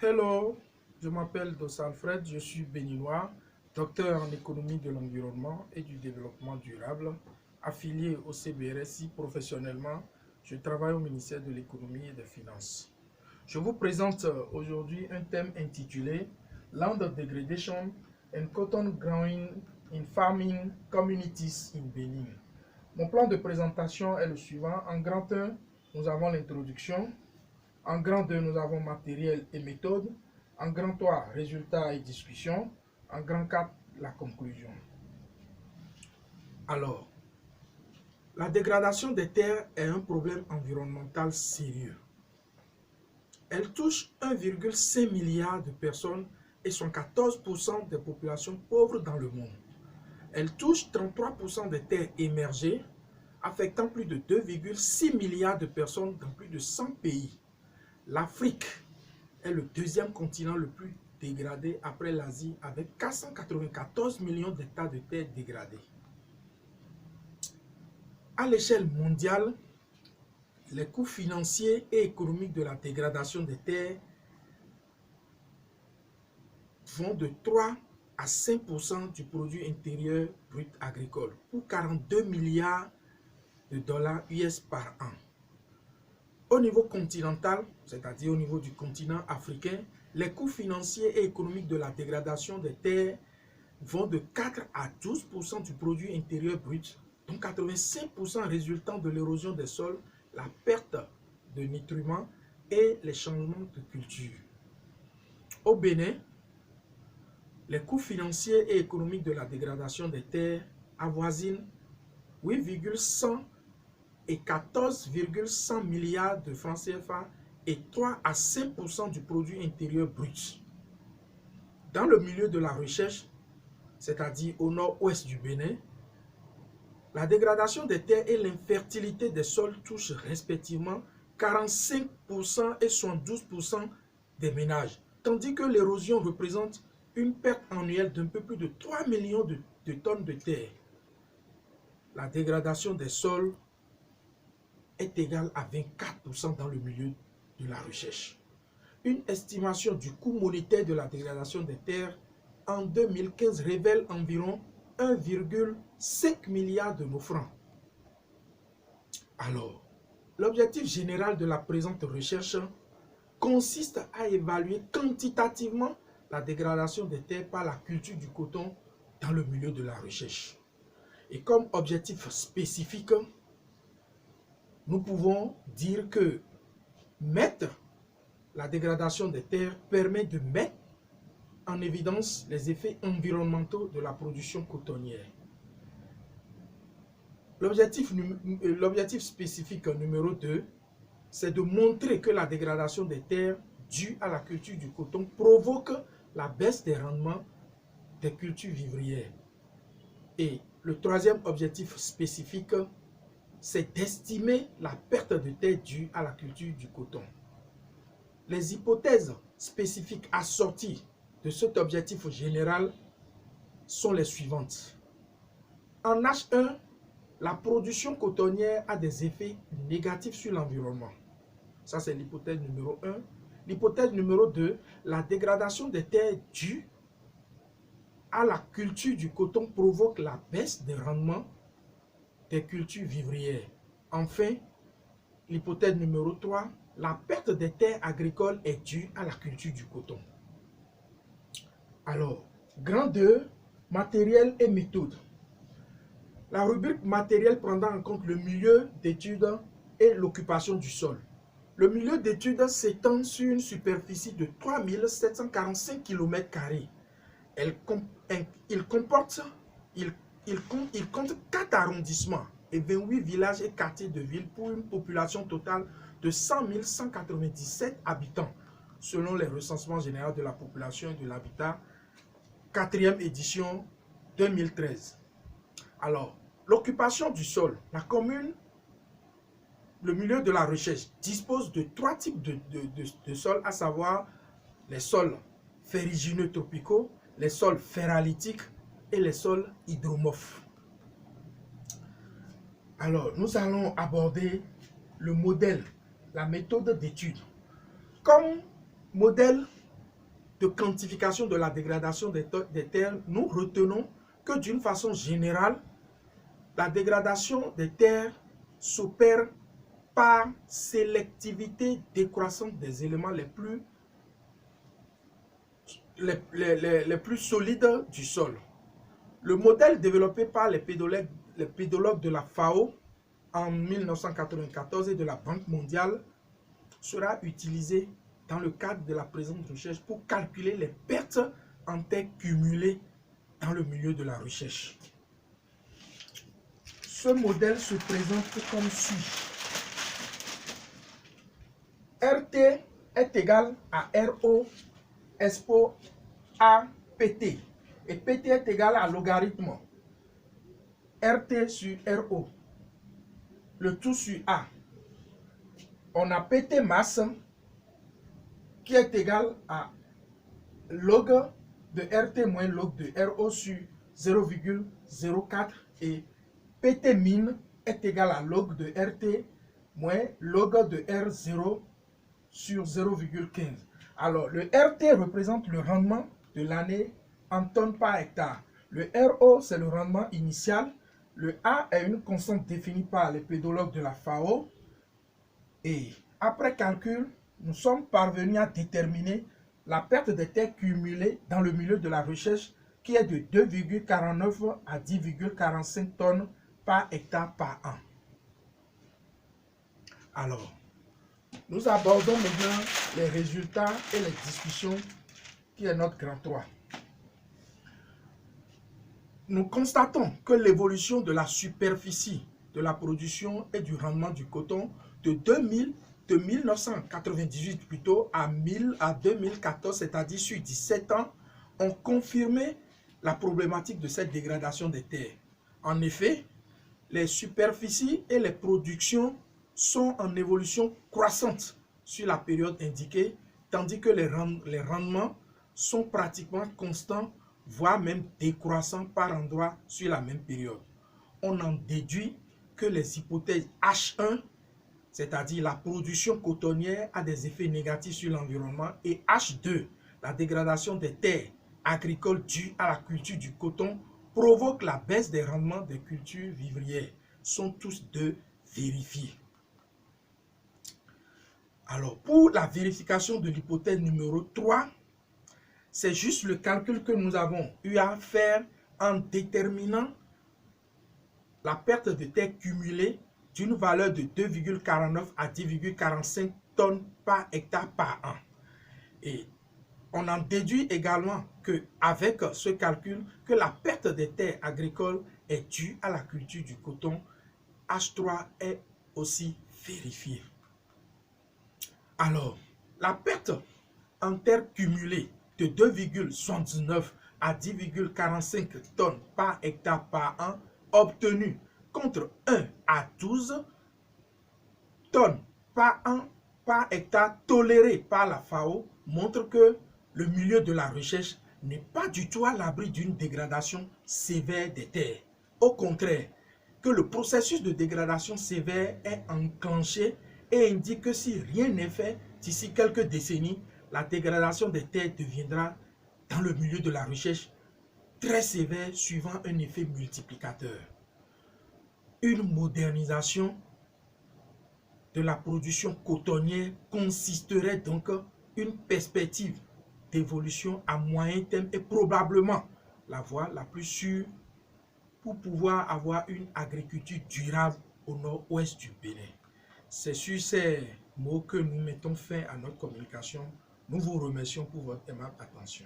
Hello, je m'appelle Dos Alfred, je suis béninois, docteur en économie de l'environnement et du développement durable, affilié au CBRSI professionnellement. Je travaille au ministère de l'économie et des finances. Je vous présente aujourd'hui un thème intitulé Land Degradation and Cotton Growing in Farming Communities in Benin. Mon plan de présentation est le suivant. En grand 1, nous avons l'introduction. En grand 2, nous avons matériel et méthode. En grand 3, résultats et discussion. En grand 4, la conclusion. Alors, la dégradation des terres est un problème environnemental sérieux. Elle touche 1,5 milliard de personnes et sont 14% des populations pauvres dans le monde. Elle touche 33% des terres émergées, affectant plus de 2,6 milliards de personnes dans plus de 100 pays. L'Afrique est le deuxième continent le plus dégradé après l'Asie avec 494 millions d'hectares de terres dégradées. À l'échelle mondiale, les coûts financiers et économiques de la dégradation des terres vont de 3 à 5% du produit intérieur brut agricole pour 42 milliards de dollars US par an. Au niveau continental, c'est-à-dire au niveau du continent africain, les coûts financiers et économiques de la dégradation des terres vont de 4 à 12% du produit intérieur brut, dont 85% résultant de l'érosion des sols, la perte de nutriments et les changements de culture. Au Bénin, les coûts financiers et économiques de la dégradation des terres avoisinent 8,100 et 14,100 milliards de francs CFA et 3 à 5% du produit intérieur brut. Dans le milieu de la recherche, c'est-à-dire au nord-ouest du Bénin, la dégradation des terres et l'infertilité des sols touchent respectivement 45% et 72% des ménages, tandis que l'érosion représente une perte annuelle d'un peu plus de 3 millions de tonnes de terre. La dégradation des sols est égale à 24% dans le milieu de la recherche. Une estimation du coût monétaire de la dégradation des terres en 2015 révèle environ 1,5 milliard de nos francs. Alors, l'objectif général de la présente recherche consiste à évaluer quantitativement la dégradation des terres par la culture du coton dans le milieu de la recherche. Et comme objectif spécifique, nous pouvons dire que mettre la dégradation des terres permet de mettre en évidence les effets environnementaux de la production cotonnière. L'objectif spécifique numéro 2, c'est de montrer que la dégradation des terres due à la culture du coton provoque la baisse des rendements des cultures vivrières. Et le troisième objectif spécifique, c'est d'estimer la perte de terre due à la culture du coton. Les hypothèses spécifiques assorties de cet objectif général sont les suivantes. En H1, la production cotonnière a des effets négatifs sur l'environnement. Ça, c'est l'hypothèse numéro 1. L'hypothèse numéro 2, la dégradation des terres due à la culture du coton provoque la baisse des rendements des cultures vivrières. Enfin, l'hypothèse numéro 3, la perte des terres agricoles est due à la culture du coton. Alors, grand 2, matériel et méthode. La rubrique matériel prendra en compte le milieu d'étude et l'occupation du sol. Le milieu d'étude s'étend sur une superficie de 3745 km². Il compte 4 arrondissements et 28 villages et quartiers de ville pour une population totale de 100 197 habitants, selon les recensements généraux de la population et de l'habitat, 4e édition 2013. Alors, l'occupation du sol. La commune, le milieu de la recherche, dispose de 3 types de sols, à savoir les sols ferrugineux tropicaux, les sols ferralitiques et les sols hydromorphes. Alors, nous allons aborder le modèle, la méthode d'étude. Comme modèle, de quantification de la dégradation des terres, nous retenons que d'une façon générale, la dégradation des terres s'opère par sélectivité décroissante des éléments les plus solides du sol. Le modèle développé par les pédologues de la FAO en 1994 et de la Banque mondiale sera utilisé dans le cadre de la présente recherche pour calculer les pertes en terre cumulées dans le milieu de la recherche. Ce modèle se présente comme suit. RT est égal à RO expo à PT. Et PT est égal à logarithme RT sur RO. Le tout sur A. On a PT masse qui est égal à log de RT moins log de RO sur 0,04 et PT min est égal à log de RT moins log de R0 sur 0,15. Alors, le RT représente le rendement de l'année en tonnes par hectare. Le RO, c'est le rendement initial. Le A est une constante définie par les pédologues de la FAO. Et après calcul, nous sommes parvenus à déterminer la perte des terres cumulées dans le milieu de la recherche qui est de 2,49 à 10,45 tonnes par hectare par an. Alors, nous abordons maintenant les résultats et les discussions qui est notre grand 3. Nous constatons que l'évolution de la superficie de la production et du rendement du coton de 1998 plutôt à 2014, c'est-à-dire sur 17 ans, ont confirmé la problématique de cette dégradation des terres. En effet, les superficies et les productions sont en évolution croissante sur la période indiquée, tandis que les rendements sont pratiquement constants, voire même décroissants par endroits sur la même période. On en déduit que les hypothèses H1, c'est-à-dire la production cotonnière, a des effets négatifs sur l'environnement, et H2, la dégradation des terres agricoles due à la culture du coton, provoque la baisse des rendements des cultures vivrières, sont tous deux vérifiés. Alors, pour la vérification de l'hypothèse numéro 3, c'est juste le calcul que nous avons eu à faire en déterminant la perte de terre cumulée d'une valeur de 2,49 à 10,45 tonnes par hectare par an. Et on en déduit également qu'avec ce calcul, que la perte des terres agricoles est due à la culture du coton. H3 est aussi vérifié. Alors, la perte en terre cumulée de 2,79 à 10,45 tonnes par hectare par an obtenue contre 1 à 12 tonnes par an par hectare tolérée par la FAO montre que le milieu de la recherche n'est pas du tout à l'abri d'une dégradation sévère des terres. Au contraire, que le processus de dégradation sévère est enclenché et indique que si rien n'est fait d'ici quelques décennies, la dégradation des terres deviendra, dans le milieu de la recherche, très sévère, suivant un effet multiplicateur. Une modernisation de la production cotonnière consisterait donc une perspective d'évolution à moyen terme et probablement la voie la plus sûre pour pouvoir avoir une agriculture durable au nord-ouest du Bénin. C'est sur ces mots que nous mettons fin à notre communication. Nous vous remercions pour votre aimable attention.